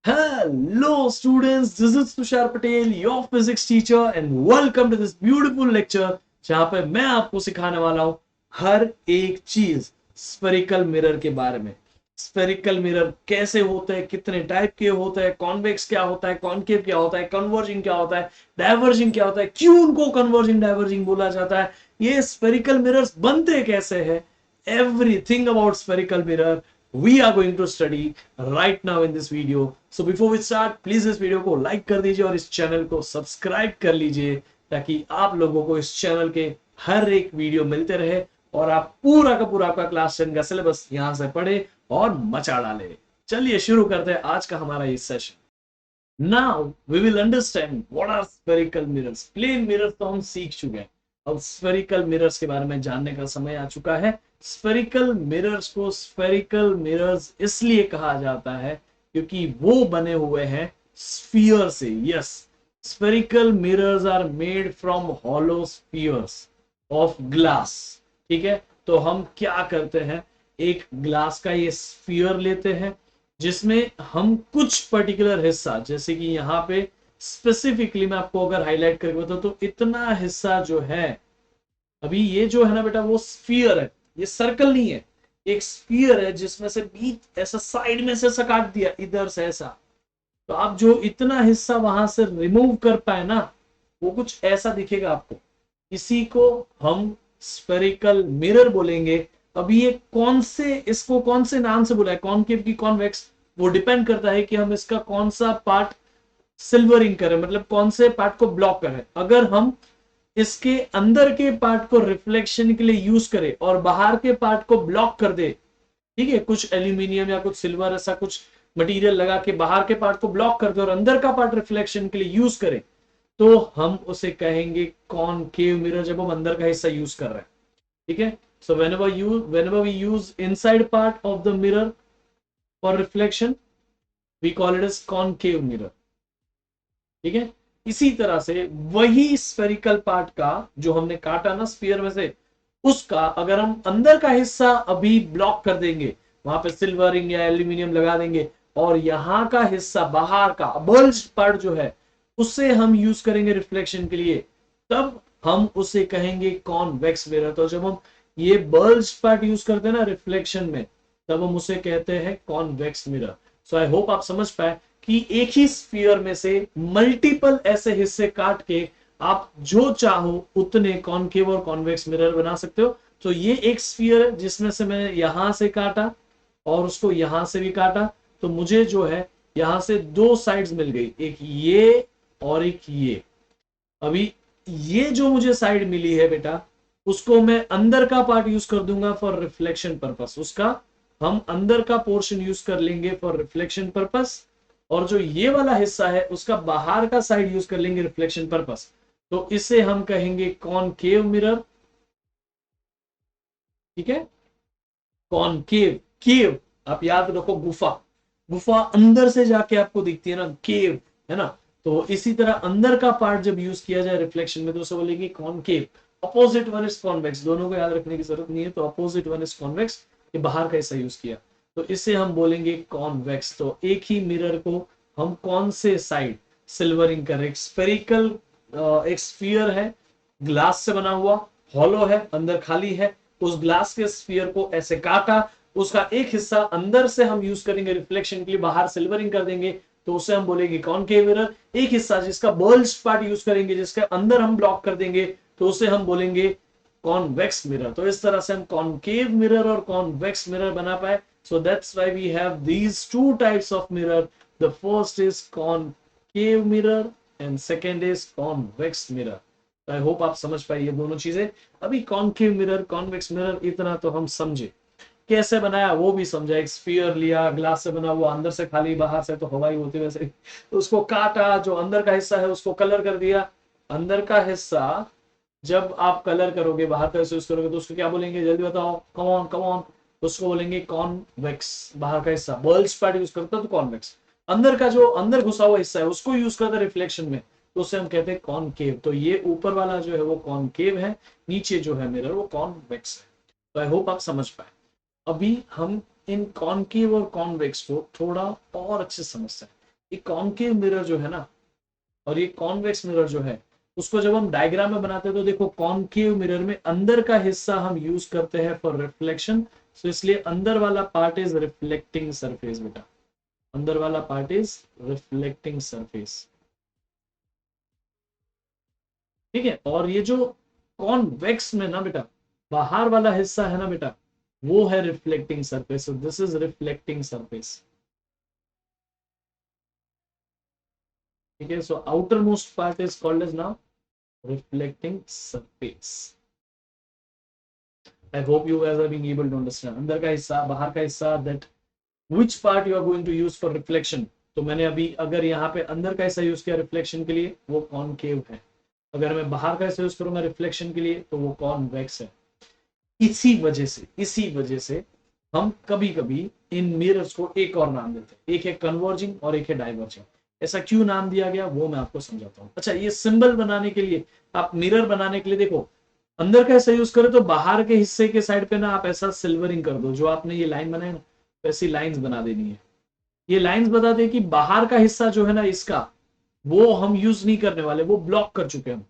Hello students, this is Tushar Patel, your physics teacher and welcome to this beautiful lecture जहाँ पे मैं आपको सिखाने वाला हूँ हर एक चीज स्फेरिकल मिरर के बारे में। स्फेरिकल मिरर कैसे होते हैं, कितने टाइप के होते हैं, कॉन्वेक्स क्या होता है, कॉनकेव क्या होता है, कन्वर्जिंग क्या होता है, डाइवर्जिंग क्या होता है, क्यों उनको कन्वर्जिंग डाइवर्जिंग बोला जाता है, ये स्फेरिकल मिरर्स बनते कैसे हैं, everything about spherical mirror we are going to study right now in this video. So before we start, please इस वीडियो को लाइक कर दीजिए और इस चैनल को सब्सक्राइब कर लीजिए ताकि आप लोगों को इस चैनल के हर एक वीडियो मिलते रहे और आप पूरा का पूरा आपका क्लास 10 का सिलेबस यहां से पढ़े और मचा डाले। चलिए शुरू करते हैं आज का हमारा ये session. Now we will understand what are spherical mirrors. Plane mirrors तो हम सीख चुके हैं, अब spherical mirrors के बारे में जानने का समय आ चुका है। Spherical mirrors को spherical mirrors इसलिए कहा जाता है क्योंकि वो बने हुए हैं sphere से। Yes, spherical mirrors are made from hollow spheres of glass। ठीक है, तो हम क्या करते हैं, एक ग्लास का ये स्फीयर लेते हैं जिसमें हम कुछ पर्टिकुलर हिस्सा, जैसे कि यहाँ पे स्पेसिफिकली मैं आपको अगर हाईलाइट करके बताऊं तो इतना हिस्सा जो है, अभी ये जो है ना बेटा वो स्फीयर है, ये सर्कल नहीं है, एक स्फीयर है जिसमें से बीच ऐसा साइड में से ऐसा काट दिया इधर से ऐसा। तो आप जो इतना हिस्सा वहां से रिमूव कर पाए ना, वो कुछ ऐसा दिखेगा आपको, इसी को हम स्फेरिकल मिरर बोलेंगे। अभी ये कौन से, इसको कौन से नाम से बोला है, कॉनकेव की कॉन्वेक्स, वो डिपेंड करता है कि हम इसका कौन सा पार्ट सिल्वरिंग करें, मतलब कौन से पार्ट को ब्लॉक करें। अगर हम इसके अंदर के पार्ट को रिफ्लेक्शन के लिए यूज करें और बाहर के पार्ट को ब्लॉक कर दे, ठीक है, कुछ एल्यूमिनियम या कुछ सिल्वर ऐसा कुछ मटेरियल लगा के बाहर के पार्ट को ब्लॉक कर दे और अंदर का पार्ट रिफ्लेक्शन के लिए यूज करें, तो हम उसे कहेंगे कॉनकेव मिरर, जब हम अंदर का हिस्सा यूज कर रहे हैं। ठीक है, सो whenever we use inside part of the mirror for reflection we call it as concave mirror। ठीक है, इसी तरह से वही स्फेरिकल पार्ट का जो हमने काटा ना स्फीयर में से, उसका अगर हम अंदर का हिस्सा अभी ब्लॉक कर देंगे, वहां पे सिल्वरिंग या एल्यूमिनियम लगा देंगे और यहाँ का हिस्सा बाहर का बल्ज पार्ट जो है उससे हम यूज करेंगे रिफ्लेक्शन के लिए, तब हम उसे कहेंगे कॉन्वेक्स मिरर। तो जब हम ये बल्ज पार्ट यूज करते हैं ना रिफ्लेक्शन में, तब हम उसे कहते हैं convex mirror. So I hope आप समझ पाए कि एक ही स्फीयर में से मल्टीपल ऐसे हिस्से काट के आप जो चाहो उतने कॉनकेव और कॉन्वेक्स मिरर बना सकते हो। तो ये एक स्फीयर है जिसमें से मैं यहां से काटा और उसको यहां से भी काटा, तो मुझे जो है यहां से दो साइड्स मिल गई, एक ये और एक ये। अभी ये जो मुझे साइड मिली है बेटा, उसको मैं अंदर का पार्ट यूज कर दूंगा फॉर रिफ्लेक्शन पर्पस, उसका हम अंदर का पोर्शन यूज कर लेंगे फॉर रिफ्लेक्शन पर्पस, और जो ये वाला हिस्सा है उसका बाहर का साइड यूज कर लेंगे रिफ्लेक्शन पर्पस। तो इसे हम कहेंगे कॉनकेव मिरर। ठीक है, कॉनकेव, केव आप याद रखो, गुफा, गुफा अंदर से जाके आपको दिखती है ना, केव है ना। तो इसी तरह अंदर का पार्ट जब यूज किया जाए रिफ्लेक्शन में तो उसे बोलेंगे concave. Opposite one is convex, दोनों को याद रखने की जरूरत नहीं है, तो अपोजिट वन इज कॉन्वेक्स, ये बाहर का हिस्सा यूज किया तो इसे हम बोलेंगे कॉन्वेक्स। तो एक ही मिरर को हम कौन से साइड सिल्वरिंग कर रहे हैं, स्फेरिकल, एक स्फीयर है ग्लास से बना हुआ, हॉलो है, अंदर खाली है, उस ग्लास के स्फीयर को ऐसे काटा, उसका एक हिस्सा अंदर से हम यूज करेंगे रिफ्लेक्शन के लिए, बाहर सिल्वरिंग कर देंगे तो उसे हम बोलेंगे कॉनकेव मिरर। एक हिस्सा जिसका बल्ज पार्ट यूज करेंगे, जिसके अंदर हम ब्लॉक कर देंगे, तो उसे हम बोलेंगे कॉन्वेक्स मिरर। तो इस तरह से हम कॉनकेव मिरर और कॉन्वेक्स मिरर बना पाए। So that's why we have these two types of mirror. The first is concave mirror and second is convex mirror. I hope आप समझ पाए ये दोनों चीजें। अभी कॉनकेव मिरर, कॉन्वेक्स मिरर इतना तो हम समझे, कैसे बनाया वो भी समझा। एक स्फीयर लिया, ग्लास से बना हुआ, अंदर से खाली बाहर से तो हवा ही होती है वैसे, तो उसको काटा, जो अंदर का हिस्सा है उसको कलर कर दिया। अंदर का हिस्सा जब आप कलर करोगे, बाहर का हिस्सा यूज करोगे, तो उसको क्या बोलेंगे जल्दी बताओ, कम ऑन कम ऑन। उसको बोलेंगे कॉन्वेक्स। बाहर का हिस्सा बल्ज पार्ट यूज करता तो कॉन्वेक्स, अंदर का जो अंदर घुसा हुआ हिस्सा है उसको यूज करता रिफ्लेक्शन में, तो उसे हम कहते हैं कॉनकेव। तो ये ऊपर वाला जो है वो कॉनकेव है, नीचे जो है मिरर वो कॉन्वेक्स है। तो आई होप आप समझ पाए। अभी हम इन कॉनकेव और कॉन्वेक्स को थोड़ा और अच्छे से समझते हैं। ये कॉनकेव मिरर जो है ना और ये कॉन्वेक्स मिरर जो है, उसको जब हम डायग्राम में बनाते हैं तो देखो कॉनकेव मिरर में अंदर का हिस्सा हम यूज करते हैं फॉर रिफ्लेक्शन, सो इसलिए अंदर वाला पार्ट इज रिफ्लेक्टिंग सरफेस बेटा, अंदर वाला पार्ट इज रिफ्लेक्टिंग सरफेस, ठीक है। और ये जो कॉन्वेक्स में ना बेटा बाहर वाला हिस्सा है ना बेटा, वो है reflecting surface, so this is reflecting surface, ठीक है। So outer most part is called as now reflecting surface. I hope you guys are being able to understand अंदर का हिस्सा बाहर का हिस्सा, that which part you are going to use for reflection। तो मैंने अभी अगर यहाँ पे अंदर का हिस्सा यूज किया रिफ्लेक्शन के लिए वो कॉनकेव है, अगर मैं बाहर का हिस्सा यूज करूंगा रिफ्लेक्शन के लिए तो वो कॉन्वेक्स है। इसी वजह से हम कभी कभी इन मिरर्स को एक और नाम देते हैं, एक है कन्वर्जिंग और एक है डाइवर्जिंग। ऐसा क्यों नाम दिया गया वो मैं आपको समझाता हूँ। अच्छा, ये सिंबल बनाने के लिए, आप मिरर बनाने के लिए देखो अंदर का हिस्सा यूज करें तो बाहर के हिस्से के साइड पे ना आप ऐसा सिल्वरिंग कर दो, जो आपने ये लाइन बनाई ना वैसी लाइंस बना देनी है। ये लाइंस बता दे कि बाहर का हिस्सा जो है ना इसका, वो हम यूज नहीं करने वाले, वो ब्लॉक कर चुके हम।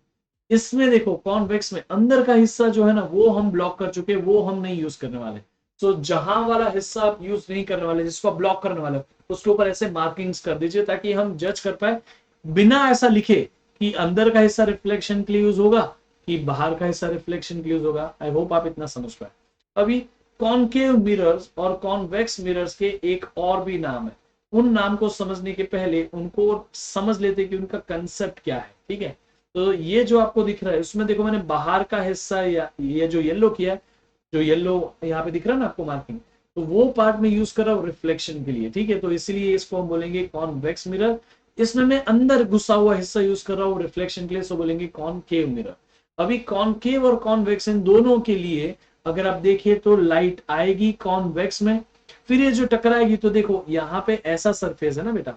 इसमें देखो कॉन्वेक्स में अंदर का हिस्सा जो है ना वो हम ब्लॉक कर चुके, वो हम नहीं यूज करने वाले। तो जहां वाला हिस्सा आप यूज नहीं करने वाले, जिसको आप ब्लॉक करने वाले, उसके ऊपर ऐसे मार्किंग्स कर दीजिए ताकि हम जज कर पाए बिना ऐसा लिखे कि अंदर का हिस्सा रिफ्लेक्शन के लिए यूज होगा कि बाहर का हिस्सा रिफ्लेक्शन के लिए यूज होगा। आई होप आप इतना समझ पाए। अभी कॉनकेव मिरर्स और कॉन्वेक्स मिरर्स के एक और भी नाम है, उन नाम को समझने के पहले उनको समझ लेते कि उनका कंसेप्ट क्या है, ठीक है। तो ये जो आपको दिख रहा है उसमें देखो मैंने बाहर का हिस्सा या ये जो येलो किया है, जो येलो यहाँ पे दिख रहा है ना आपको मार्किंग, तो वो पार्ट में यूज कर रहा हूँ रिफ्लेक्शन के लिए, ठीक है। तो इसलिए इसको हम बोलेंगे कॉन्वेक्स मिरर। इसमें मैं अंदर घुसा हुआ हिस्सा यूज कर रहा हूँ रिफ्लेक्शन के लिए, सो बोलेंगे कॉनकेव मिरर। अभी कॉनकेव और कॉन्वेक्स इन दोनों के लिए अगर आप देखिए तो लाइट आएगी कॉन्वेक्स में, फिर ये जो टकराएगी तो देखो यहाँ पे ऐसा सरफेस है ना बेटा,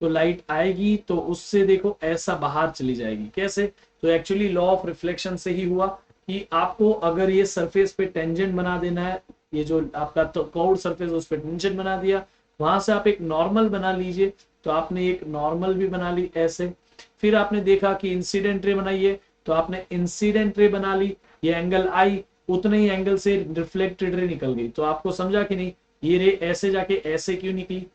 तो लाइट आएगी तो उससे देखो ऐसा बाहर चली जाएगी। कैसे? तो एक्चुअली लॉ ऑफ रिफ्लेक्शन से ही हुआ कि आपको अगर ये सरफेस पे टेंजेंट बना देना है, ये जो आपका तो कर्व्ड सरफेस उस पर टेंजेंट बना दिया, वहां से आप एक नॉर्मल बना लीजिए, तो आपने एक नॉर्मल भी बना ली ऐसे। फिर आपने देखा कि इंसिडेंट रे बनाइए, तो आपने इंसिडेंट रे बना ली, ये एंगल आई, उतने ही एंगल से रिफ्लेक्टेड रे निकल गई। तो आपको समझा कि नहीं ये रे ऐसे जाके ऐसे क्यों निकली?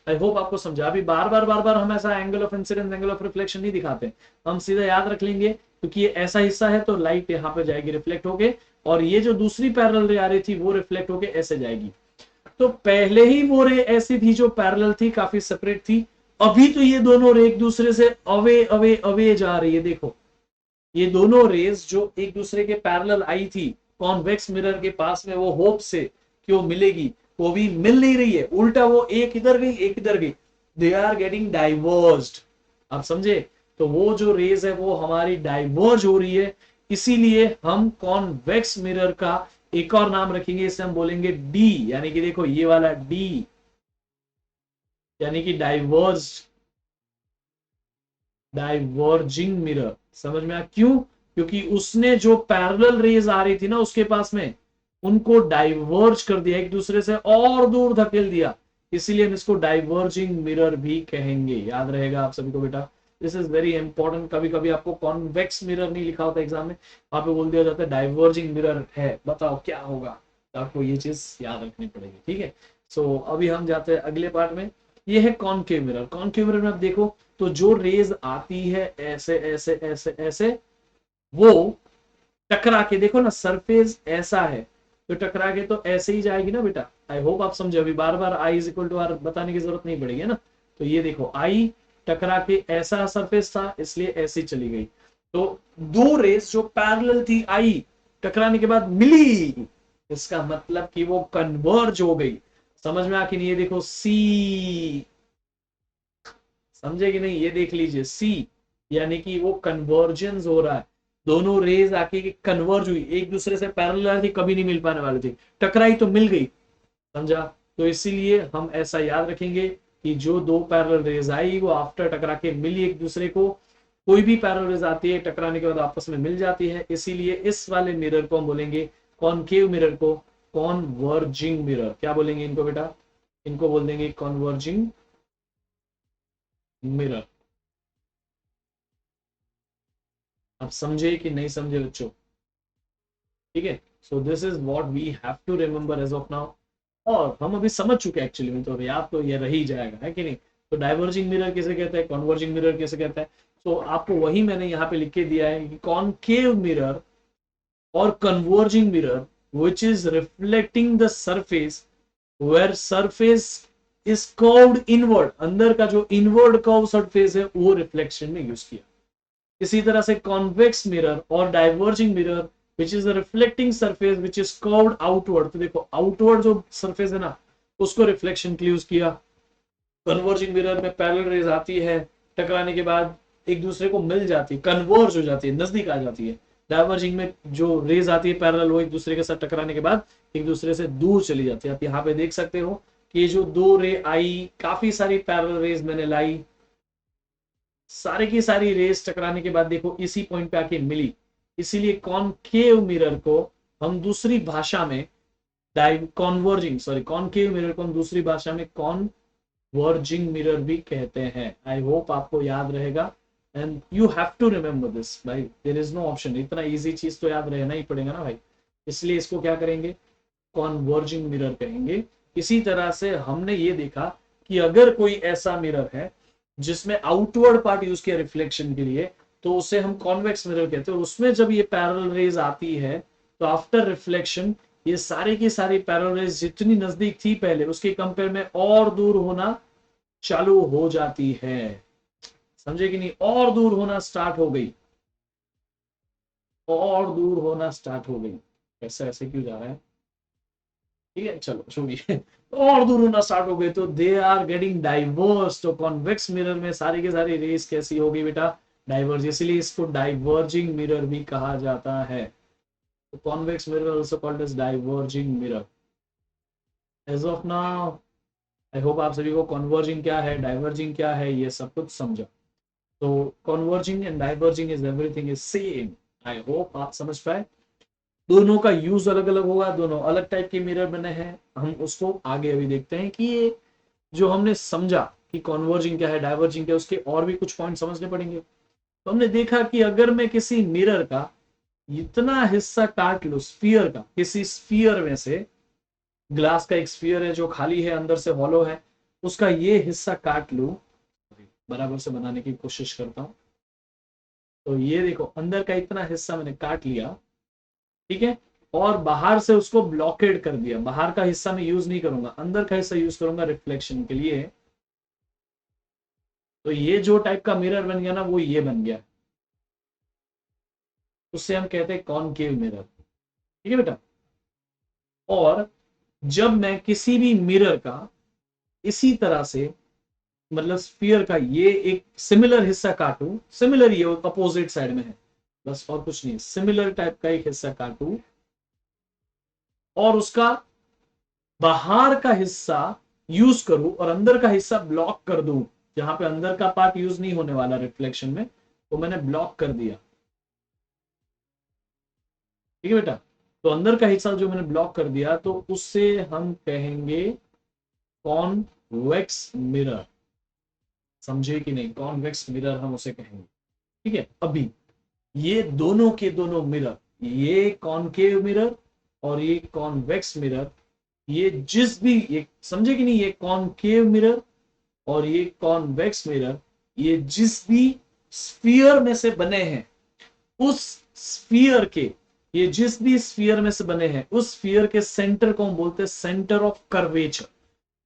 आई होप आपको समझा। अभी बार बार हम ऐसा angle of incidence angle of reflection नहीं दिखाते, हम सीधा याद रख लेंगे क्योंकि ये ऐसा हिस्सा है तो लाइट यहाँ पे जाएगी रिफ्लेक्ट होके, और ये जो दूसरी पैरेलल रे आ रही थी वो रिफ्लेक्ट होके ऐसे जाएगी। तो पहले ही वो रे ऐसी थी जो पैरेलल थी, काफी सेपरेट थी। अभी तो ये दोनों रे एक दूसरे से अवे अवे अवे जा रही है। देखो ये दोनों रेज जो एक दूसरे के पैरेलल आई थी कॉन्वेक्स मिरर के पास में, वो होप से कि वो मिलेगी, वो भी मिल नहीं रही है, उल्टा वो एक इधर गई एक इधर गई, दे आर गेटिंग डाइवर्स्ड। आप समझे? तो वो जो रेज है वो हमारी डाइवर्ज हो रही है, इसीलिए हम कॉन्वेक्स मिरर का एक और नाम रखेंगे, इसे हम बोलेंगे डी, यानी कि देखो ये वाला डी यानी कि डाइवर्ज, डाइवर्जिंग मिरर। समझ में आया क्यों? क्योंकि उसने जो पैरेलल रेज आ रही थी ना उसके पास में, उनको डाइवर्ज कर दिया, एक दूसरे से और दूर धकेल दिया, इसीलिए हम इसको डाइवर्जिंग मिरर भी कहेंगे। याद रहेगा आप सभी को बेटा, दिस इज वेरी इंपॉर्टेंट। कभी कभी आपको कॉन्वेक्स मिरर नहीं लिखा होता एग्जाम में, वहां पे बोल दिया जाता है डाइवर्जिंग मिरर है, बताओ क्या होगा। तो आपको ये चीज याद रखनी पड़ेगी, ठीक है। सो अभी हम जाते हैं अगले पार्ट में। ये है कॉनकेव मिरर। कॉनकेव मिरर में आप देखो तो जो रेज आती है ऐसे ऐसे ऐसे ऐसे, वो टकरा के देखो ना, सरफेस ऐसा है तो टकरा के तो ऐसे ही जाएगी ना बेटा। आई होप आप समझे। अभी बार बार I is equal to are बताने की जरूरत नहीं पड़ेगी ना। तो ये देखो आई टकरा के ऐसा सरफेस था इसलिए ऐसे चली गई। तो दो रेस जो पैरेलल थी आई टकराने के बाद मिली, इसका मतलब कि वो कन्वर्ज हो गई। समझ में आ कि नहीं? ये देखो सी, समझे कि नहीं? ये देख लीजिए सी, यानी कि वो कन्वर्जेंस हो रहा है, दोनों रेज आके कन्वर्ज हुई, एक दूसरे से पैरेलल थी, कभी नहीं मिल पाने वाली थी, टकराई तो मिल गई। समझा? तो इसीलिए हम ऐसा याद रखेंगे कि जो दो पैरेलल रेज आई वो आफ्टर टकरा के मिली एक दूसरे को। कोई भी पैरेलल रेज आती है टकराने के बाद आपस में मिल जाती है, इसीलिए इस वाले मिरर को हम बोलेंगे, कॉनकेव मिरर को कॉन्वर्जिंग मिरर। क्या बोलेंगे इनको बेटा? इनको बोल देंगे कॉन्वर्जिंग मिरर। आप समझे कि नहीं समझे बच्चों? ठीक है, so this is what we have to remember as of now. और हम अभी समझ चुके हैं एक्चुअली में, तो याद तो ये रह ही जाएगा, है कि नहीं? तो डाइवर्जिंग मिरर किसे कहते हैं, कन्वर्जिंग मिरर किसे कहता है? तो आपको वही मैंने यहाँ पे लिख के दिया है कि कॉनकेव मिरर और converging mirror which is reflecting the surface where surface is curved inward, अंदर का जो इनवर्ड कर्व सरफेस है वो रिफ्लेक्शन में यूज किया। इसी तरह से कॉन्वेक्स मिरर और diverging mirror which is reflecting surface which is curved outward, तो देखो आउटवर्ड जो सरफेस है ना उसको रिफ्लेक्शन के लिए यूज किया। कन्वर्जिंग मिरर में पैरेलल रेज आती है, टकराने के बाद एक दूसरे को मिल जाती है, कन्वर्ज हो जाती है, नजदीक आ जाती है। डाइवर्जिंग में जो रेज आती है पैरेलल, वो एक दूसरे के साथ टकराने के बाद एक दूसरे से दूर चली जाती है। आप यहाँ पे देख सकते हो कि ये जो दो रे आई, काफी सारी पैरेलल रेज मैंने लाई, सारे की सारी रेस टकराने के बाद देखो इसी पॉइंट पे आके मिली। इसीलिए कॉनकेव मिरर को हम दूसरी भाषा में कॉनकेव मिरर को हम दूसरी भाषा में कॉनवर्जिंग मिरर भी कहते हैं। आई होप आपको याद रहेगा and you have to remember this भाई, देयर इज नो ऑप्शन। इतना इजी चीज तो याद रहना ही पड़ेगा ना भाई, इसलिए इसको क्या करेंगे, कॉनवर्जिंग मिरर कहेंगे। इसी तरह से हमने ये देखा कि अगर कोई ऐसा मिरर है जिसमें आउटवर्ड पार्ट यूज किया रिफ्लेक्शन के लिए, तो उसे हम कॉन्वेक्स मिरर कहते हैं। उसमें जब ये पैरेलल रेज आती है तो आफ्टर रिफ्लेक्शन ये सारी की सारी पैरेलल रेज जितनी नजदीक थी पहले उसके कंपेयर में और दूर होना चालू हो जाती है। समझे कि नहीं? और दूर होना स्टार्ट हो गई, और दूर होना स्टार्ट हो गई। ऐसा ऐसे क्यों जा रहा है? ठीक है चलो छोड़िए। और दूर होना स्टार्ट हो गए तो दे आर गेटिंग डाइवर्स। तो कॉन्वेक्स मिरर में सारी की सारी रेस कैसी होगी बेटा, डाइवर्ज, इसलिए इसको डाइवर्जिंग मिरर भी कहा जाता है। तो convex mirror also called as diverging mirror. As of now I hope आप सभी को कॉन्वर्जिंग क्या है, डाइवर्जिंग क्या है, ये सब कुछ समझा। तो converging and diverging is everything is same. I hope आप समझ पाए। दोनों का यूज अलग अलग होगा, दोनों अलग टाइप के मिरर बने हैं। हम उसको आगे अभी देखते हैं कि ये जो हमने समझा कि कॉन्वर्जिंग क्या है, डाइवर्जिंग क्या है, उसके और भी कुछ पॉइंट समझने पड़ेंगे। तो हमने देखा कि अगर मैं किसी मिरर का इतना हिस्सा काट लूं, स्फीयर का, किसी स्फीयर में से, ग्लास का एक स्फीयर है जो खाली है, अंदर से हॉलो है, उसका ये हिस्सा काट लूं, बराबर से बनाने की कोशिश करता हूं। तो ये देखो अंदर का इतना हिस्सा मैंने काट लिया, ठीक है, और बाहर से उसको ब्लॉकेड कर दिया। बाहर का हिस्सा में यूज नहीं करूंगा, अंदर का हिस्सा यूज करूंगा रिफ्लेक्शन के लिए। तो ये जो टाइप का मिरर बन गया ना, वो ये बन गया, उससे हम कहते हैं कॉनकेव मिरर। ठीक है बेटा। और जब मैं किसी भी मिरर का इसी तरह से, मतलब स्फीयर का ये एक सिमिलर हिस्सा काटू, सिमिलर ये अपोजिट साइड में है बस और कुछ नहीं, सिमिलर टाइप का एक हिस्सा काटू और उसका बाहर का हिस्सा यूज करूं और अंदर का हिस्सा ब्लॉक कर दूं, जहां पे अंदर का पार्ट यूज नहीं होने वाला रिफ्लेक्शन में, तो मैंने ब्लॉक कर दिया। ठीक है बेटा। तो अंदर का हिस्सा जो मैंने ब्लॉक कर दिया, तो उससे हम कहेंगे कॉन्वेक्स मिरर। समझे कि नहीं? कॉन्वेक्स मिरर हम उसे कहेंगे। ठीक है। अभी ये दोनों के दोनों मिरर, ये कॉनकेव मिरर और ये कॉन्वेक्स मिरर, ये जिस भी, ये समझे कि नहीं, ये कॉनकेव मिरर और ये कॉन्वेक्स मिरर, ये जिस भी स्फीयर में से बने हैं, उस स्फीयर के, ये जिस भी स्फीयर में से बने हैं, उस स्फीयर के सेंटर को हम बोलते हैं सेंटर ऑफ कर्वेचर।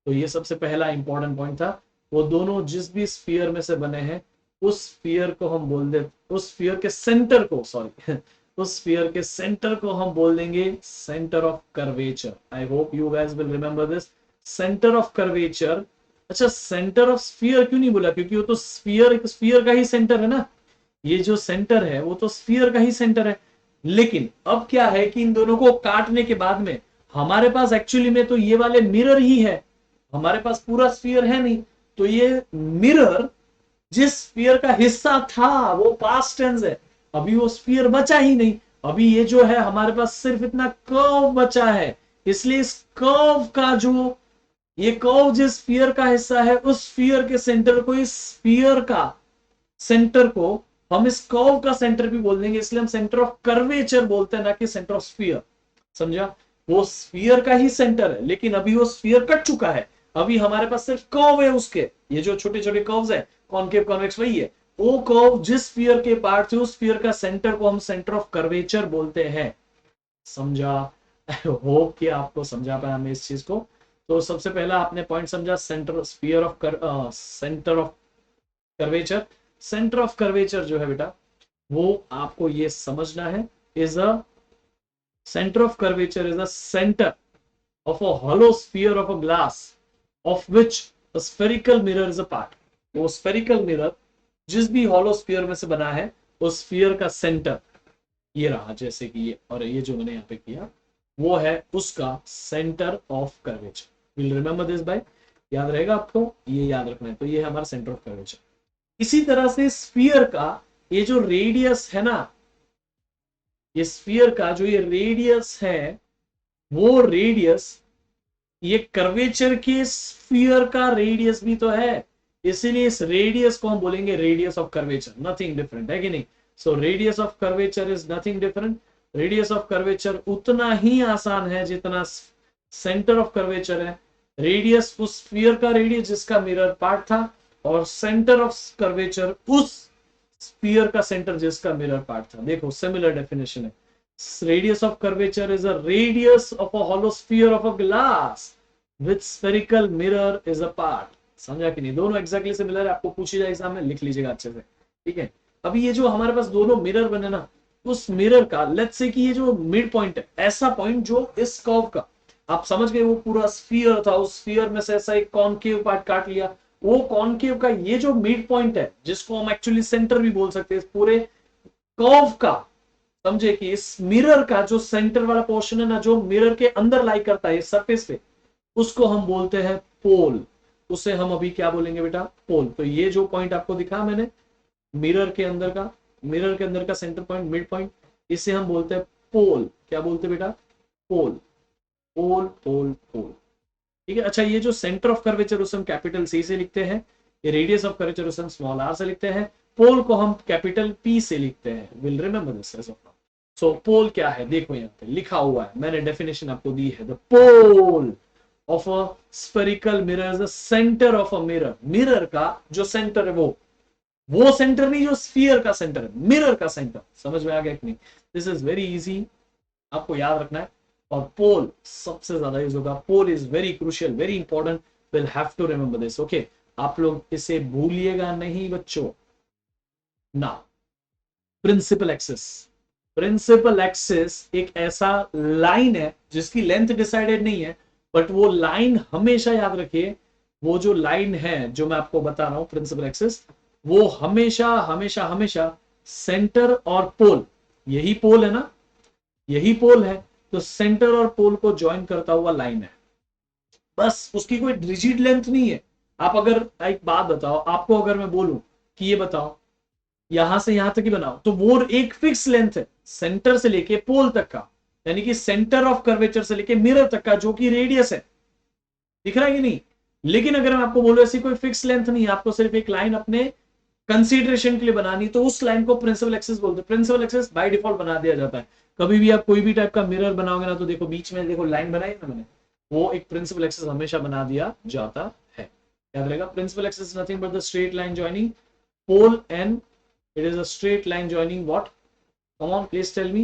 तो ये सबसे पहला इंपॉर्टेंट पॉइंट था। वो दोनों जिस भी स्फीयर में से बने हैं, उस स्फीयर को हम बोल दे, उस स्फीयर के सेंटर को, सॉरी उस स्फीयर के सेंटर को हम बोल देंगे centre of curvature. I hope you guys will remember this, centre of curvature. अच्छा, सेंटर ऑफ स्फीयर क्यों नहीं बोला? क्योंकि वो तो स्फीयर का ही सेंटर है ना। ये जो सेंटर है वो तो स्फीयर का ही सेंटर है। लेकिन अब क्या है कि इन दोनों को काटने के बाद में हमारे पास एक्चुअली में तो ये वाले मिरर ही है, हमारे पास पूरा स्फीयर है नहीं। तो ये मिरर जिस स्फीयर का हिस्सा था वो पास्ट टेंस है, अभी वो स्फीयर बचा ही नहीं। अभी ये जो है हमारे पास सिर्फ इतना कर्व बचा है, इसलिए इस कर्व का जो ये कर्व जिस स्फीयर का हिस्सा है उस स्फीयर के सेंटर को, इस स्फीयर का सेंटर को हम इस कर्व का सेंटर भी बोल देंगे, इसलिए हम सेंटर ऑफ कर्वेचर बोलते हैं, ना कि सेंटर ऑफ स्फीयर। समझा? वो स्फीयर का ही सेंटर है, लेकिन अभी वो स्फीयर कट चुका है, अभी हमारे पास सिर्फ कर्व है उसके, ये जो छोटे छोटे कर्व्स है कॉनकेव कॉन्वेक्स वही है। वो कर्व जिस स्फीयर के पार्ट थे उस स्फीयर का सेंटर को हम सेंटर ऑफ कर्वेचर बोलते हैं। समझा? होप कि आपको समझा पाया मैं इस चीज को। तो सबसे पहला आपने पॉइंट समझा, centre sphere of centre of curvature. Centre of curvature जो है बेटा, वो आपको ये समझना है, is a center of curvature is the center of a hollow sphere of a glass of which a spherical mirror is a part। वो spherical mirror जिस भी hollow sphere में से बना है उस sphere का center ये रहा, जैसे कि ये, और ये जो मैंने यहाँ पे किया वो है उसका center of curvature। Will remember this by, याद रहेगा आपको, ये याद रखना है। तो ये है हमारा center of curvature। इसी तरह से sphere का ये जो रेडियस है ना, ये स्फीयर का जो ये रेडियस है, वो रेडियस ये कर्वेचर के स्फीयर का रेडियस भी तो है, इसीलिए इस रेडियस को हम बोलेंगे radius of curvature, nothing different, है कि नहीं? So radius of curvature is nothing different. Radius of curvature उतना ही आसान है जितना सेंटर ऑफ कर्वेचर है। रेडियस उस स्फीयर का रेडियस जिसका मिरर पार्ट था, और सेंटर ऑफ कर्वेचर उस स्फीयर का सेंटर जिसका मिरर पार्ट था। देखो सिमिलर डेफिनेशन है। radius of curvature is a radius of a hollow sphere of a glass with spherical mirror is a part। समझा कि नहीं? दोनों एक्जैक्टली सिमिलर है, आपको पूछी जाए एग्जाम में, लिख लीजिएगा अच्छे से, ठीक है? अभी ये जो हमारे पास दोनों मिरर बने ना, उस मिरर का लेट्स से कि ये जो मिड पॉइंट है, ऐसा पॉइंट जो इस कर्व का, आप समझ गए, वो पूरा स्फीयर था, उस स्फीयर में से ऐसा एक कॉनकेव पार्ट काट लिया, वो कॉनकेव का ये जो मिड पॉइंट है, जिसको हम एक्चुअली सेंटर भी बोल सकते हैं इस पूरे कर्व का, समझे कि इस मिरर का जो सेंटर वाला पोर्शन है ना, जो मिरर के अंदर लाई करता है सरफेस पे, उसको हम बोलते हैं पोल। उसे हम अभी क्या बोलेंगे बेटा? पोल। तो ये जो पॉइंट आपको दिखा मैंने मिरर के अंदर का, मिरर के अंदर का सेंटर पॉइंट, मिड पॉइंट, इसे हम बोलते हैं पोल। क्या बोलते हैं बेटा? पोल, पोल, पोल, पोल। ठीक है। अच्छा, ये जो सेंटर ऑफ कर्वेचर उसे हम कैपिटल सी से लिखते हैं, ये रेडियस ऑफ कर्वेचर उसे हम स्मॉल आर से लिखते हैं, पोल को हम कैपिटल पी से लिखते हैं। Will remember this as of now. So pole क्या है? देखो यहाँ पे लिखा हुआ है, मैंने डेफिनेशन आपको दी है। The pole of a spherical mirror is the centre of a mirror. Mirror का जो सेंटर है वो सेंटर नहीं जो स्फीयर का सेंटर है, मिरर का सेंटर। समझ में आ गया कि नहीं? दिस इज वेरी इजी, आपको याद रखना है। और पोल सबसे ज्यादा यूज होगा। Pole is very crucial, very important, will have to remember this. Okay, आप लोग इसे भूलिएगा नहीं बच्चों। ना, प्रिंसिपल एक्सिस। प्रिंसिपल एक्सिस एक ऐसा लाइन है जिसकी लेंथ डिसाइडेड नहीं है, बट वो लाइन हमेशा याद रखिए, वो जो लाइन है जो मैं आपको बता रहा हूं प्रिंसिपल एक्सिस, वो हमेशा हमेशा हमेशा सेंटर और पोल, यही पोल है ना, यही पोल है, तो सेंटर और पोल को ज्वाइन करता हुआ लाइन है। बस उसकी कोई रिजिड लेंथ नहीं है। आप अगर, एक बात बताओ, आपको अगर मैं बोलूं कि ये बताओ यहां से यहां तक ही बनाओ, तो वो एक फिक्स लेंथ है सेंटर से लेके पोल तक का, यानी कि सेंटर ऑफ कर्वेचर से लेके मिरर तक का, जो कि रेडियस है। दिख रहा है कि नहीं? लेकिन अगर मैं आपको बोलूं ऐसी कोई फिक्स लेंथ नहीं है, आपको सिर्फ एक लाइन अपने कंसीडरेशन के लिए बनानी, तो उस लाइन को प्रिंसिपल एक्सिस बोलते हैं। प्रिंसिपल एक्सिस बाय डिफॉल्ट बना दिया जाता है। कभी भी आप कोई भी टाइप का मिरर बनाओगे ना, तो देखो बीच में देखो लाइन बनाई ना मैंने, वो एक प्रिंसिपल एक्सिस हमेशा बना दिया जाता है। याद रहेगा, principal axis nothing but the straight line joining pole and, it is a straight line joining what? Come on, please tell me.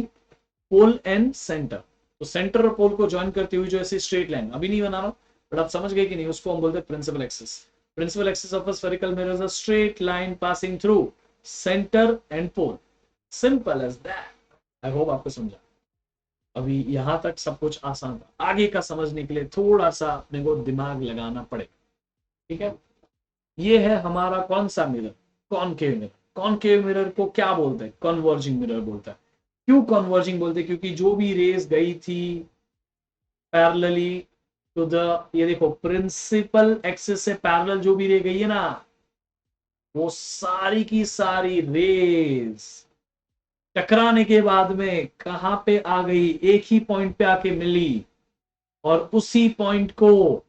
Pole and center। तो सेंटर और पोल को ज्वाइन करती हुई जो ऐसी स्ट्रेट लाइन, अभी नहीं बना रहा हूं, बट आप समझ गए कि नहीं, उसको हम बोलते हैं principal axis. Principal axis of a spherical mirror is a straight line passing through centre and pole. Simple as that. I hope आपको समझा। अभी यहां तक सब कुछ आसान था, आगे का समझने के लिए थोड़ा सा अपने को दिमाग लगाना पड़ेगा। ठीक है, ये है हमारा कौन सा mirror? Concave mirror. Concave mirror को क्या बोलते हैं? कन्वर्जिंग मिरर बोलता है। क्यों कन्वर्जिंग बोलते हैं? क्योंकि जो भी रेज गई थी पैरेलली टू द, ये देखो प्रिंसिपल एक्सिस से पैरेलल जो भी रे गई है ना, वो सारी की सारी रेज टकराने के बाद में कहां पे आ गई? एक ही पॉइंट पे आके मिली, और उसी पॉइंट को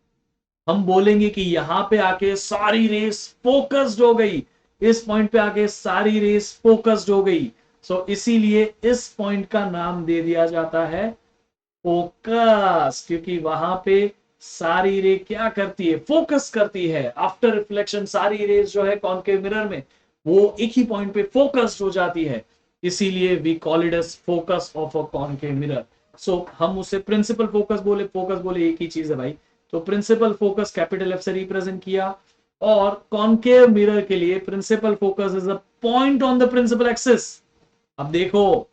हम बोलेंगे कि यहां पे आके सारी रेस फोकस्ड हो गई, इस पॉइंट पे आके सारी रेस फोकस्ड हो गई। सो इसीलिए इस पॉइंट का नाम दे दिया जाता है फोकस, क्योंकि वहां पे सारी रे क्या करती है, फोकस करती है। आफ्टर रिफ्लेक्शन सारी रेस जो है कॉनकेव मिरर में वो एक ही पॉइंट पे फोकस्ड हो जाती है, इसीलिए we call it as focus of a concave mirror. So हम उसे प्रिंसिपल फोकस बोले, फोकस बोले एक ही चीज है भाई। तो प्रिंसिपल फोकस कैपिटल एफ से रिप्रेजेंट किया, और कॉनकेव मिरर के लिए principal focus is a point on the principal axis. अब देखो,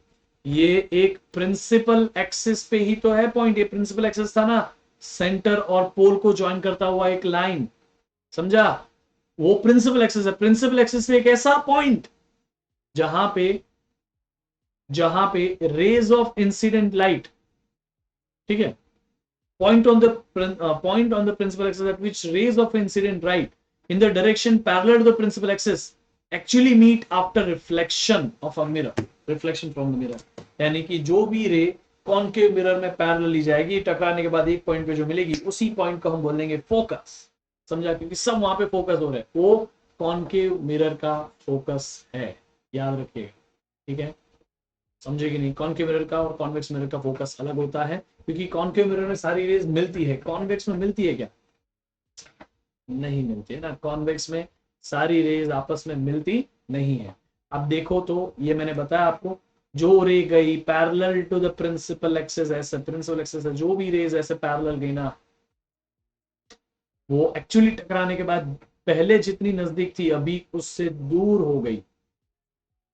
ये एक प्रिंसिपल एक्सिस पे ही तो है पॉइंट, ये प्रिंसिपल एक्सिस था ना, सेंटर और पोल को ज्वाइन करता हुआ एक लाइन, समझा? वो प्रिंसिपल एक्सिस है। प्रिंसिपल एक्सिस पे एक ऐसा पॉइंट जहां पे रेज ऑफ इंसिडेंट लाइट, ठीक है, point on the point on the principal axis at which rays of incident light in the direction parallel to the principal axis actually meet after reflection of a mirror, reflection from the mirror। यानी कि जो भी रे concave mirror में parallelly जाएगी, टकराने के बाद एक पॉइंट पे जो मिलेगी उसी पॉइंट को हम बोल देंगे फोकस, समझा? क्योंकि सब वहां पे फोकस हो रहे हैं, वो कॉनकेव मिरर का फोकस है, याद रखिएगा, ठीक है? समझे कि नहीं? कॉनकेव मिरर का और कॉन्वेक्स मिरर का फोकस अलग होता है, क्योंकि कॉनकेव मिरर में सारी रेज मिलती है, कॉन्वेक्स में मिलती है क्या? नहीं मिलती है ना, कॉन्वेक्स में सारी रेज आपस में मिलती नहीं है। अब देखो तो ये मैंने बताया आपको, जो रे गई parallel to the principal axis, ऐसे प्रिंसिपल एक्सिस है, जो भी रेज ऐसे पैरेलल गई ना, वो एक्चुअली टकराने के बाद पहले जितनी नजदीक थी अभी उससे दूर हो गई,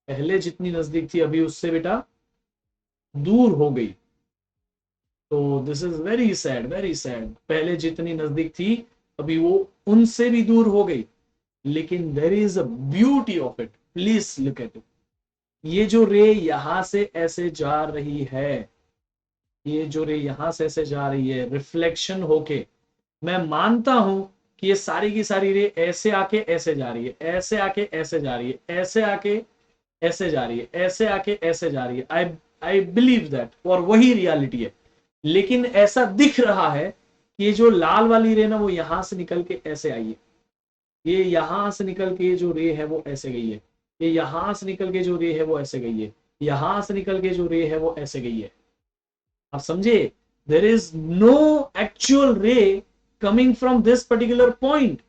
पहले जितनी नजदीक थी अभी उससे बेटा दूर हो गई। तो this is very sad, very sad. पहले जितनी नजदीक थी अभी वो उनसे भी दूर हो गई, लेकिन there is a beauty of it, please look at it. ये जो रे यहां से ऐसे जा रही है, ये जो रे यहां से ऐसे जा रही है रिफ्लेक्शन होके, मैं मानता हूं कि ये सारी की सारी रे ऐसे आके ऐसे जा रही है, ऐसे आके ऐसे जा रही है, ऐसे आके ऐसे जा रही है, ऐसे आके ऐसे जा रही है। आई बिलीव दैट, और वही रियलिटी है। लेकिन ऐसा दिख रहा है कि ये जो लाल वाली रे ना वो यहां से निकल के ऐसे आई है, ये यहां से निकल के जो रे है वो ऐसे गई है, ये यहां से निकल के जो रे है वो ऐसे गई है, यहां से निकल के जो रे है वो ऐसे गई है। आप समझे? There is no actual ray coming from this particular point,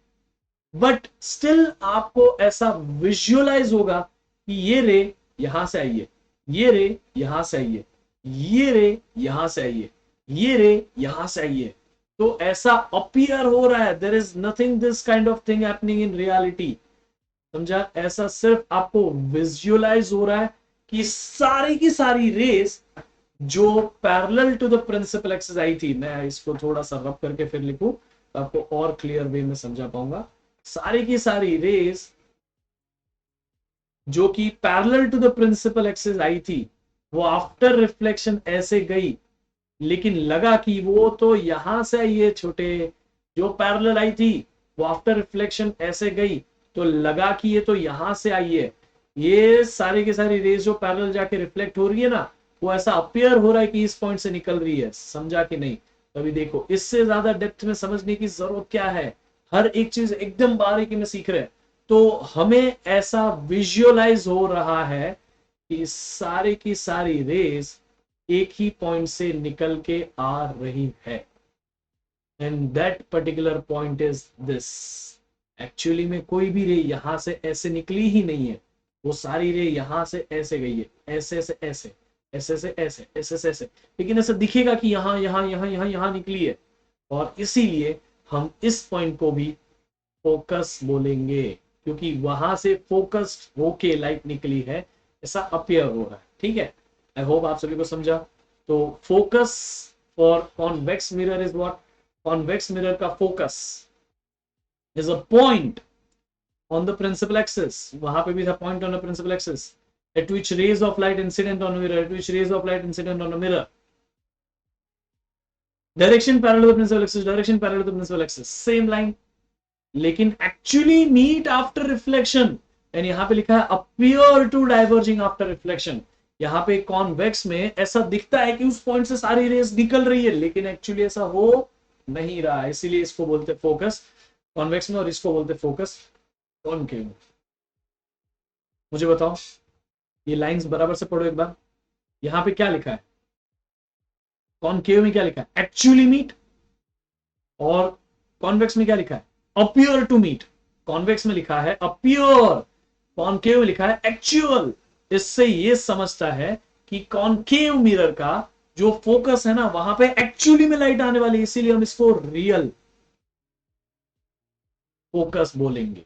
but still आपको ऐसा विजुअलाइज होगा कि ये रे यहां से आई है, ये रे यहां से आई है, ये रे यहां से आई है, ये रे यहां से आई है। तो ऐसा अपीयर हो रहा है, there is nothing this kind of thing happening in reality, समझा? ऐसा सिर्फ आपको विजुअलाइज हो रहा है कि सारी की सारी रेस जो parallel to the principal axis आई थी, मैं इसको थोड़ा सा रब करके फिर लिखूं तो आपको और क्लियर वे में समझा पाऊंगा। सारी की सारी रेस जो कि parallel to the principal axis आई थी, वो आफ्टर रिफ्लेक्शन ऐसे गई, लेकिन लगा कि वो तो यहां से आई है छोटे, जो पैरेलल आई थी वो आफ्टर रिफ्लेक्शन ऐसे गई, तो लगा कि ये तो यहां से आई है। ये सारी की सारी रेस जो पैरेलल जाके रिफ्लेक्ट हो रही है ना, वो ऐसा अपियर हो रहा है कि इस पॉइंट से निकल रही है, समझा कि नहीं? अभी देखो, इससे ज्यादा डेप्थ में समझने की जरूरत क्या है, हर एक चीज एकदम बारीकी में सीख रहे हैं। तो हमें ऐसा विजुअलाइज हो रहा है कि सारे की सारी रेस एक ही पॉइंट से निकल के आ रही है, and that particular point is this. Actually में कोई भी रे यहां से ऐसे निकली ही नहीं है, वो सारी रे यहां से ऐसे गई है, ऐसे ऐसे ऐसे ऐसे से ऐसे ऐसे से ऐसे, लेकिन ऐसा दिखेगा कि यहां यहां यहां यहां यहां निकली है, और इसीलिए हम इस पॉइंट को भी फोकस बोलेंगे, क्योंकि वहां से फोकस्ड होके लाइट निकली है, ऐसा अपियर हो रहा है, ठीक है? आई होप आप सभी को समझा। तो focus for convex mirror is what? Convex mirror का focus is a point on the principal axis, वहां पे भी था point on the principal axis, at which rays of light incident on a mirror, at which rays of light incident on a mirror, direction parallel to the principal axis, direction parallel to the principal axis, same line, लेकिन actually meet after reflection, and यहां पे लिखा है appear to diverging after reflection. यहां पे convex में ऐसा दिखता है कि उस पॉइंट से सारी रेस निकल रही है, लेकिन एक्चुअली ऐसा हो नहीं रहा, इसीलिए इसको बोलते फोकस कॉन्वेक्स में और इसको बोलते फोकस कॉनकेव में। मुझे बताओ, ये लाइंस बराबर से पढ़ो एक बार। यहां पे क्या लिखा है? कॉनकेव में क्या लिखा है? Actually meet. और कॉन्वेक्स में क्या लिखा है? Appear to meet. कॉन्वेक्स में लिखा है अपियर, कॉनकेव में लिखा है एक्चुअल। इससे ये समझता है कि कॉनकेव मिरर का जो फोकस है ना, वहां पे एक्चुअली में लाइट आने वाली है, इसीलिए हम इसको रियल फोकस बोलेंगे।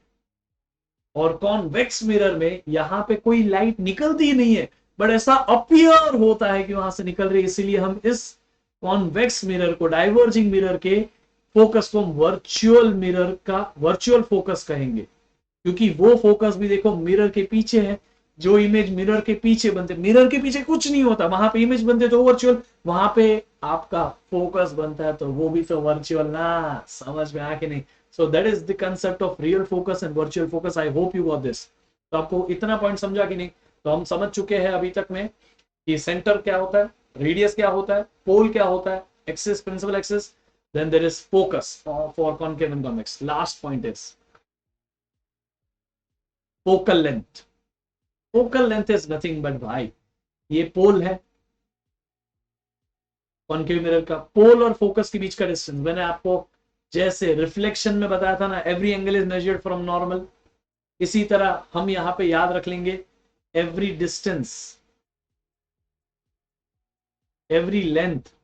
और कॉन्वेक्स मिरर में यहां पे कोई लाइट निकलती ही नहीं है, बट ऐसा अपियर होता है कि वहां से निकल रही है, इसीलिए हम इस कॉन्वेक्स मिरर को, डाइवर्जिंग मिरर के फोकस को वर्चुअल मिरर का वर्चुअल फोकस कहेंगे। क्योंकि वो फोकस भी देखो मिरर के पीछे है। जो इमेज मिरर के पीछे बनते, मिरर के पीछे कुछ नहीं होता, वहां पे इमेज बनते तो वर्चुअल, वहां पे आपका फोकस बनता है तो वो भी तो वर्चुअल ना। समझ में आके नहीं? So that is the concept of real focus and virtual focus. I hope you got this. तो आपको इतना पॉइंट समझा कि नहीं? तो हम समझ चुके हैं अभी तक में कि सेंटर क्या होता है, रेडियस क्या होता है, पोल क्या होता है, axis, principal axis, then there is focus for concave and convex. Last point is focal length. Focal length is nothing but भाई, ये पोल है कॉनकेव मिरर का। पोल और फोकस के बीच का डिस्टेंस मैंने आपको जैसे रिफ्लेक्शन में बताया था ना, every angle is measured from normal, इसी तरह हम यहां पे याद रख लेंगे every distance, every length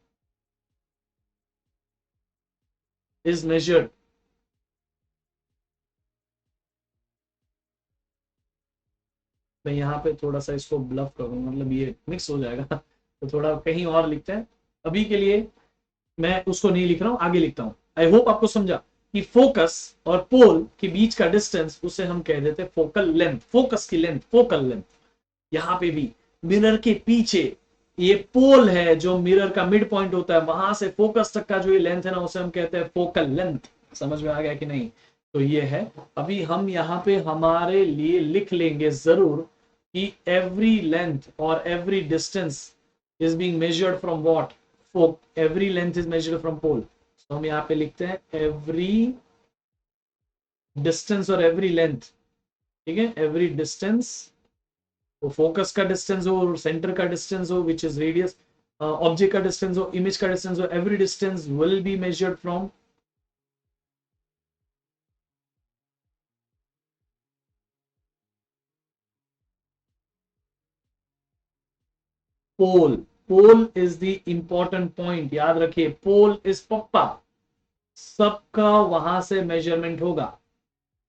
is measured मैं यहाँ पे थोड़ा सा इसको ब्लफ करूंगा, मतलब ये मिक्स हो जाएगा तो थोड़ा कहीं और लिखते हैं। अभी के लिए मैं उसको नहीं लिख रहा हूं, आगे लिखता हूं। आई होप आपको समझा कि फोकस और पोल के बीच का डिस्टेंस उसे हम कह देते हैं फोकल लेंथ। फोकस की लेंथ फोकल लेंथ। यहां पे भी मिरर के पीछे ये पोल है जो मिरर का मिड पॉइंट होता है, वहां से फोकस तक का जो ये लेंथ है ना, उसे हम कहते हैं फोकल लेंथ। समझ में आ गया कि नहीं? तो ये है। अभी हम यहाँ पे हमारे लिए लिख लेंगे जरूर कि every length or every distance is being measured from what? Every length is measured from pole. So हम यहाँ पे लिखते हैं every distance और every length, ठीक है? every distance, तो फोकस का डिस्टेंस हो, सेंटर का डिस्टेंस हो विच इज रेडियस, ऑब्जेक्ट का डिस्टेंस हो, इमेज का डिस्टेंस हो, every distance will be measured from pole. Pole is the important point, याद रखिए। पोल इज पप्पा, सबका वहां से मेजरमेंट होगा।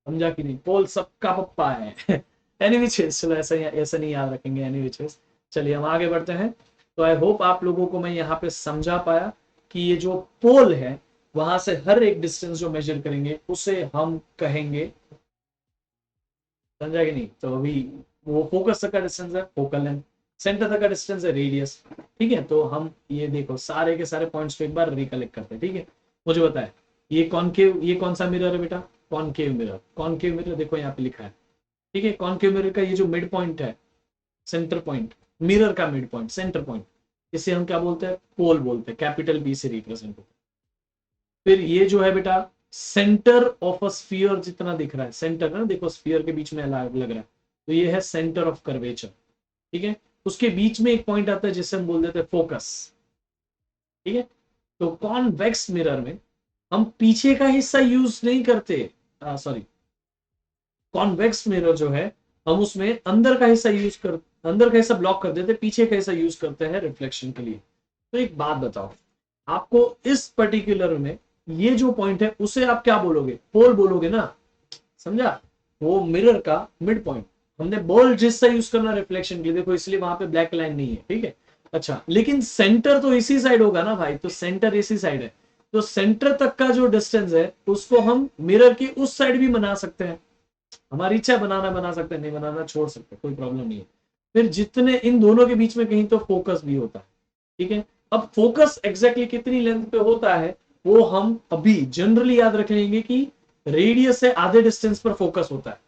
समझा कि नहीं? पोल सबका पप्पा है एनी चलो ऐसा नहीं याद रखेंगे। एनी चलिए हम आगे बढ़ते हैं। तो आई होप आप लोगों को मैं यहाँ पे समझा पाया कि ये जो पोल है वहां से हर एक डिस्टेंस जो मेजर करेंगे उसे हम कहेंगे, समझा कि नहीं? तो अभी वो फोकस तक का डिस्टेंस है फोकल लेंथ, सेंटर तक का डिस्टेंस है रेडियस। ठीक है, तो हम ये देखो सारे के सारे पॉइंट्स को एक बार रिकलेक्ट करते हैं। ठीक है, मुझे बताए ये कॉनकेव, ये कौन सा मिरर है बेटा? Concave mirror. कॉनकेव मिरर देखो यहाँ पे लिखा है। ठीक है, कॉनकेव मिरर का ये जो मिड पॉइंट है, सेंटर पॉइंट, मिरर का मिड पॉइंट, सेंटर पॉइंट, इसे हम क्या बोलते हैं? पोल बोलते हैं, कैपिटल बी से रिप्रेजेंट होता है। फिर ये जो है बेटा सेंटर ऑफ अ स्फीयर जितना दिख रहा है, सेंटर ना देखो स्फीयर के बीच में लग रहा है, तो ये है सेंटर ऑफ कर्वेचर। ठीक है, उसके बीच में एक पॉइंट आता है जिसे हम बोल देते हैं फोकस। ठीक है, तो कॉन्वेक्स मिरर में हम पीछे का हिस्सा यूज नहीं करते, सॉरी कॉन्वेक्स मिरर जो है हम उसमें अंदर का हिस्सा यूज कर, अंदर का हिस्सा ब्लॉक कर देते, पीछे का हिस्सा यूज करते हैं रिफ्लेक्शन के लिए। तो एक बात बताओ, आपको इस पर्टिकुलर में ये जो पॉइंट है उसे आप क्या बोलोगे? पोल बोलोगे ना, समझा? वो मिरर का मिड पॉइंट। हमने बोल्ड हिस्सा यूज करना रिफ्लेक्शन के लिए, देखो इसलिए वहां पे ब्लैक लाइन नहीं है। ठीक है, अच्छा, लेकिन सेंटर तो इसी साइड होगा ना भाई, तो सेंटर इसी साइड है, तो सेंटर तक का जो डिस्टेंस है उसको हम मिरर की उस साइड भी बना सकते हैं। हमारी इच्छा बनाना बना सकते हैं, नहीं बनाना छोड़ सकते, कोई प्रॉब्लम नहीं है। फिर जितने इन दोनों के बीच में कहीं तो फोकस भी होता है। ठीक है, अब फोकस एग्जैक्टली कितनी लेंथ पे होता है वो हम अभी जनरली याद रख लेंगे कि रेडियस से आधे डिस्टेंस पर फोकस होता है।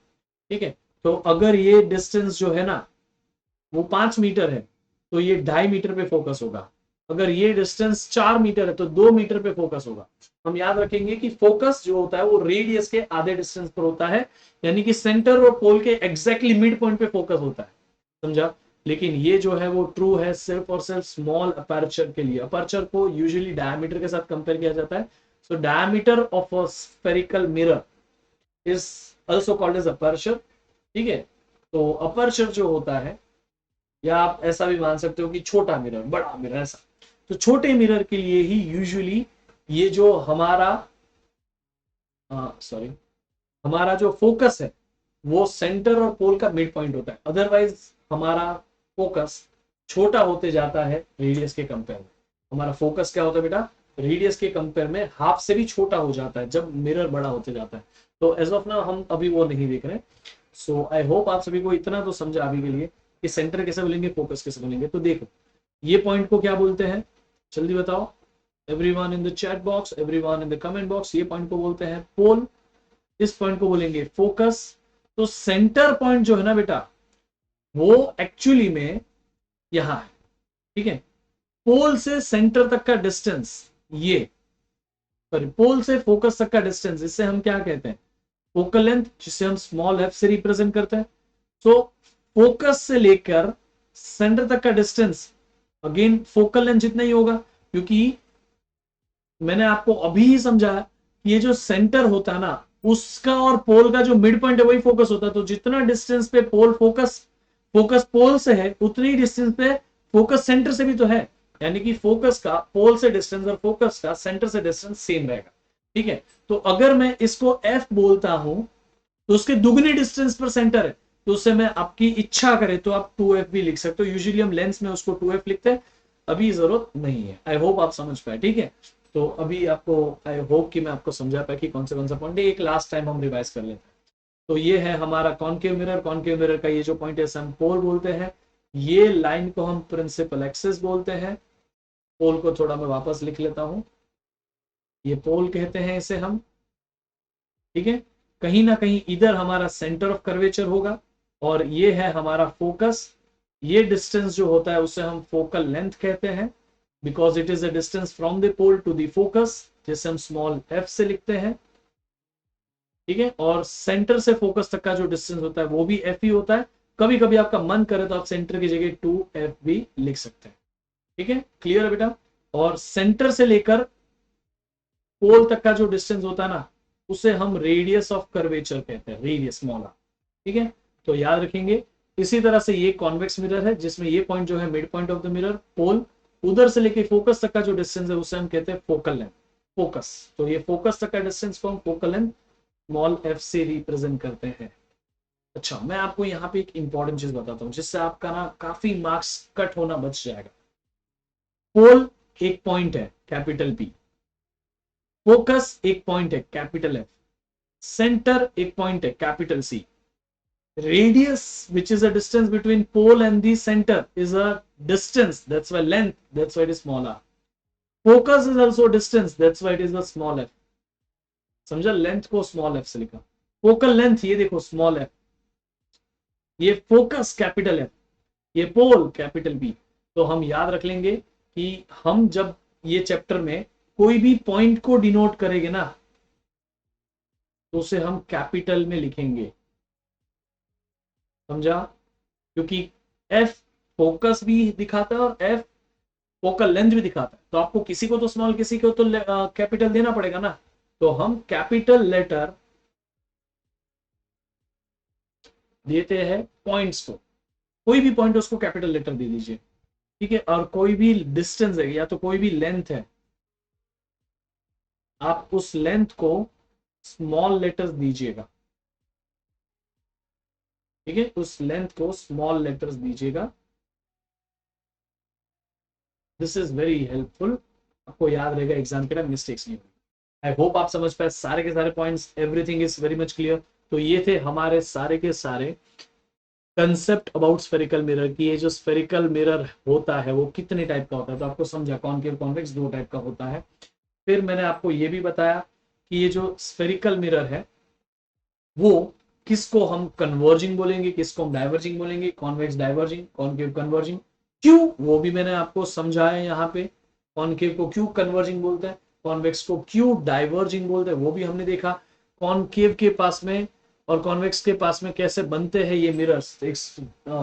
ठीक है, तो अगर ये डिस्टेंस जो है ना वो 5 मीटर है तो ये 2.5 मीटर पे फोकस होगा। अगर ये डिस्टेंस 4 मीटर है तो 2 मीटर पे फोकस होगा। हम याद रखेंगे कि फोकस जो होता है वो रेडियस के आधे डिस्टेंस पर होता है, यानी कि सेंटर और पोल के एग्जैक्टली मिड पॉइंट पे फोकस होता है, समझा। लेकिन ये जो है वो ट्रू है सिर्फ और सिर्फ स्मॉल अपर्चर के लिए। अपर्चर को यूजुअली डायमीटर के साथ कंपेयर किया जाता है। So diameter of a spherical mirror is also called as aperture, ठीक है। तो अपर्चर जो होता है, या आप ऐसा भी मान सकते हो कि छोटा मिरर, बड़ा मिरर, ऐसा। तो छोटे मिरर के लिए ही यूजुअली ये जो हमारा सॉरी हमारा जो फोकस है वो सेंटर और पोल का मिड पॉइंट होता है। अदरवाइज हमारा फोकस छोटा होते जाता है रेडियस के कंपेयर में। हमारा फोकस क्या होता है बेटा, रेडियस के कंपेयर में हाफ से भी छोटा हो जाता है जब मिरर बड़ा होते जाता है। तो एज ऑफ नाउ हम अभी वो नहीं देख रहे। सो आई होप आप सभी को इतना तो समझा अभी के लिए कि सेंटर कैसे बोलेंगे, फोकस कैसे बोलेंगे। तो देखो ये पॉइंट को क्या बोलते हैं, जल्दी बताओ everyone in the chat box, everyone in the comment box. ये पॉइंट को बोलते हैं पोल, इस पॉइंट को बोलेंगे फोकस। तो सेंटर पॉइंट जो है ना बेटा वो एक्चुअली में यहां है, ठीक है। पोल से सेंटर तक का डिस्टेंस, ये सॉरी पोल से फोकस तक का डिस्टेंस, इससे हम क्या कहते हैं, फोकल लेंथ, जिसे हम स्मॉल एफ से रिप्रेजेंट करते हैं। सो फोकस से लेकर सेंटर तक का डिस्टेंस अगेन फोकल लेंथ जितना ही होगा, क्योंकि मैंने आपको अभी ही समझाया ये जो सेंटर होता है ना उसका और पोल का जो मिड पॉइंट है वही फोकस होता है। तो जितना डिस्टेंस पे पोल फोकस पोल से है उतनी डिस्टेंस पे फोकस सेंटर से भी तो है, यानी कि फोकस का पोल से डिस्टेंस और फोकस का सेंटर से डिस्टेंस सेम रहेगा, ठीक है। तो अगर मैं इसको एफ बोलता हूं तो उसके दुगनी डिस्टेंस पर सेंटर है, तो उससे मैं आपकी इच्छा करे तो आप 2f भी लिख सकते हो। यूजुअली हम लेंस में उसको 2f लिखते हैं, अभी जरूरत नहीं है। आई होप आप समझ पाए, ठीक है। तो अभी आपको आई होप कि मैं आपको समझा पाया कि कौन सा पॉइंट है। एक लास्ट टाइम हम रिवाइज कर लेते हैं। तो ये है हमारा कॉनकेव मिरर। कॉनकेव मिरर का ये जो पॉइंट है हम पोल बोलते हैं। ये लाइन को हम प्रिंसिपल एक्सिस बोलते हैं। पोल को थोड़ा मैं वापस लिख लेता हूं, ये पोल कहते हैं इसे हम, ठीक है। कहीं ना कहीं इधर हमारा सेंटर ऑफ कर्वेचर होगा और ये है हमारा फोकस। ये डिस्टेंस जो होता है उसे हम फोकल लेंथ कहते हैं, because it is a distance from the pole to the focus, जिसे हम स्मॉल एफ से लिखते हैं, ठीक है। और सेंटर से फोकस तक का जो डिस्टेंस होता है वो भी एफ ही होता है। कभी कभी आपका मन करे तो आप सेंटर की जगह 2f भी लिख सकते हैं, ठीक है। क्लियर है बेटा। और सेंटर से लेकर पोल तक का जो डिस्टेंस होता है ना उसे हम रेडियस ऑफ कर्वेचर कहते हैं, रेडियस स्मॉल आर, ठीक है। तो याद रखेंगे। इसी तरह से ये कॉन्वेक्स मिरर है जिसमें ये पॉइंट जो है mid point of the mirror, pole, उधर से लेके फोकस तक का जो डिस्टेंस है उसे हम कहते हैं फोकल लेंथ, फोकस। तो ये फोकस तक का डिस्टेंस को हम फोकल लेंथ स्मॉल एफ से रिप्रेजेंट करते हैं। अच्छा, मैं आपको यहाँ पे एक इंपॉर्टेंट चीज बताता हूँ जिससे आपका ना काफी मार्क्स कट होना बच जाएगा। पोल एक पॉइंट है कैपिटल पी, फोकस एक पॉइंट है कैपिटल एफ, सेंटर एक पॉइंट है capital C, radius which is a distance between pole and the center is a distance, that's why length, that's why it is small r. Focus is also distance, that's why it is a small f. समझा, length को small F से लिखा। Focal length ये देखो small F, ये focus capital F, ये पोल capital B. तो हम याद रख लेंगे कि हम जब ये चैप्टर में कोई भी पॉइंट को डिनोट करेंगे ना तो उसे हम कैपिटल में लिखेंगे, समझा। क्योंकि एफ फोकस भी दिखाता है और एफ फोकल लेंथ भी दिखाता है। तो आपको किसी को तो स्मॉल, किसी को तो कैपिटल देना पड़ेगा ना। तो हम कैपिटल लेटर देते हैं पॉइंट्स को, कोई भी पॉइंट उसको कैपिटल लेटर दे दीजिए, ठीक है। और कोई भी डिस्टेंस है या तो कोई भी लेंथ है, आप उस लेंथ को स्मॉल लेटर्स दीजिएगा, ठीक है। उस लेंथ को स्मॉल लेटर्स दीजिएगा। दिस इज वेरी हेल्पफुल, आपको याद रहेगा एग्जाम के टाइम मिस्टेक्स नहीं होगी। आई होप आप समझ पाए सारे के सारे points, everything is very much clear. तो ये थे हमारे सारे के सारे कंसेप्ट अबाउट स्फेरिकल मिरर की। ये जो स्फेरिकल मिरर होता है वो कितने टाइप का होता है, तो आपको समझा कॉनकेव कॉन्वेक्स दो टाइप का होता है। फिर मैंने आपको ये भी बताया कि ये जो स्फेरिकल मिरर है वो किसको हम कन्वर्जिंग बोलेंगे, किसको हम डाइवर्जिंग बोलेंगे, कॉन्वेक्स डाइवर्जिंग, कॉनकेव कन्वर्जिंग, क्यों वो भी मैंने आपको समझाया यहाँ पे। कॉनकेव को क्यों कन्वर्जिंग बोलते हैं, कॉन्वेक्स को क्यों डाइवर्जिंग बोलते हैं वो भी हमने देखा, कॉनकेव के पास में और कॉन्वेक्स के पास में कैसे बनते हैं ये मिरर्स। एक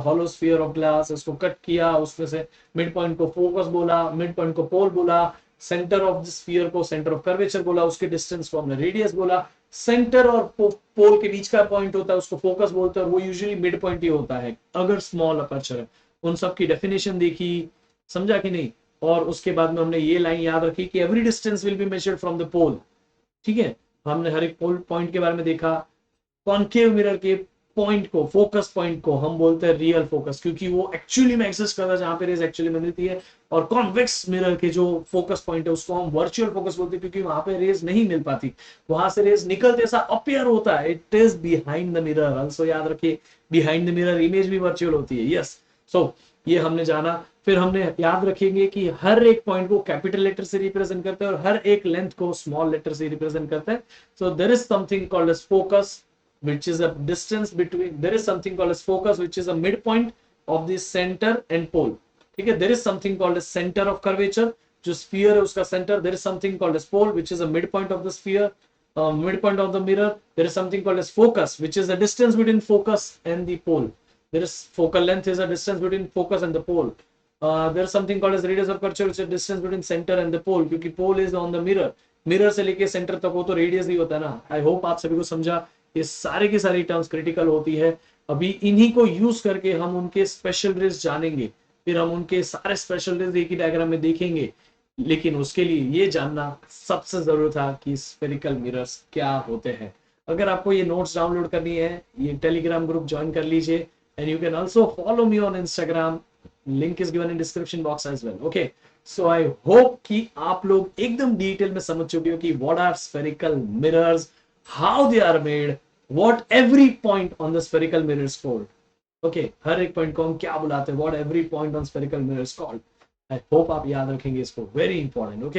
हॉलो स्फीयर ऑफ ग्लास, इसको कट किया, उसमें से मिड पॉइंट को फोकस बोला, मिड पॉइंट को पोल बोला, सेंटर ऑफ द स्फीयर को सेंटर ऑफ कर्वेचर बोला, उसके डिस्टेंस को हमने रेडियस बोला, सेंटर और पोल के बीच का पॉइंट होता है उसको फोकस बोलते हैं, और वो यूजुअली मिड पॉइंट ही होता है अगर स्मॉल अपर्चर है। उन सब की डेफिनेशन देखी, समझा कि नहीं। और उसके बाद में हमने ये लाइन याद रखी कि every distance will be measured from the pole, ठीक है। हमने हर एक पोल पॉइंट के बारे में देखा। कॉनकेव मिरर के पॉइंट को, फोकस पॉइंट को हम बोलते हैं रियल फोकस, क्योंकि वो एक्चुअली में एग्जिस्ट करता है जहां पे रेज एक्चुअली में मिलती है। और कॉन्वेक्स मिरर के जो फोकस पॉइंट है उसको हम वर्चुअल फोकस बोलते हैं, क्योंकि वहां पे रेज नहीं मिल पाती, वहां से रेज निकलते ऐसा अपियर होता है। It is behind the mirror, also याद रखिए बिहाइंड द मिरर इमेज भी वर्चुअल होती है। यस, सो ये हमने जाना। फिर हमने याद रखेंगे कि हर एक पॉइंट को कैपिटल लेटर से रिप्रेजेंट करते हैं और हर एक लेंथ को स्मॉल लेटर से रिप्रेजेंट करते हैं। So there is something called as focus, which is a distance between, there is something called as focus which is a midpoint of the center and pole, ठीक है। there is something called as center of curvature, जो sphere है उसका center, there is something called as pole which is a midpoint of the sphere, midpoint of the mirror, there is something called as focus which is the distance between focus and the pole, there is focal length is a distance between focus and the pole, there is something called as radius of curvature which is a distance between center and the pole, क्योंकि pole is on the mirror, mirror से लेके centre तक वो तो radius ही होता है ना। आई hope आप सभी को समझा। ये सारे की सारी टर्म्स क्रिटिकल होती है, अभी इन्हीं को यूज करके हम उनके स्पेशल रेज जानेंगे, फिर हम उनके सारे स्पेशल रेज एक ही डायग्राम में देखेंगे। लेकिन उसके लिए ये जानना सबसे जरूरी था कि स्फेरिकल मिरर्स क्या होते हैं। अगर आपको ये नोट्स डाउनलोड करनी है, ये टेलीग्राम ग्रुप ज्वाइन कर लीजिए, and you can also follow me on Instagram, link is given in description box as well. Okay, so I hope कि आप लोग एकदम डिटेल में समझ चुके हो कि what are spherical mirrors, how they are made, what every point on the spherical mirror is called. Okay, हर एक पॉइंट को हम क्या बुलाते हैं, what every point on spherical mirror is called. I hope आप याद रखेंगे इसको, very important. Okay.